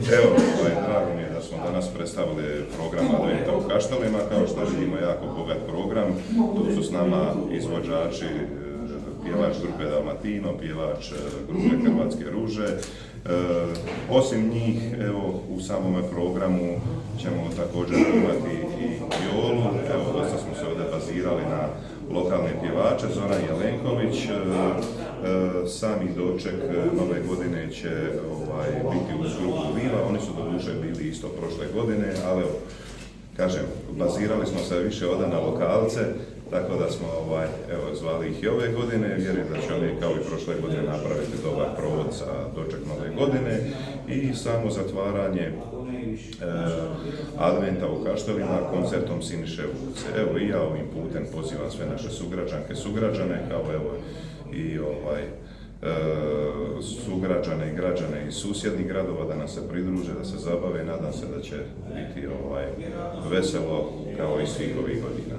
Evo, drago mi je da smo danas predstavili program Adventa u Kaštelima. Kao što vidimo, jako bogat program. Tu su s nama izvođači, pjevač grupe Dalmatino, pjevač grupe Hrvatske ruže. Osim njih, evo, u samome programu ćemo također imati i violu. Evo, dosta smo se ovdje bazirali na lokalne pjevače. Zoran Jelenković, sami doček nove godine će biti uz grupu Vila. Oni su doduše bili isto prošle godine, ali kažem, bazirali smo se više ovdje na lokalce, tako da smo zvali ih i ove godine. Vjerujem da će oni kao i prošle godine napraviti dobar provod za doček nove godine i samo zatvaranje Adventa u Kaštelima koncertom Siniše Vuce. Evo i ja ovim putem pozivam sve naše sugrađanke, sugrađane, kao evo i sugrađane i građane iz susjednih gradova da nam se pridruže, da se zabave. Nadam se da će biti veselo kao i svih ovih godina.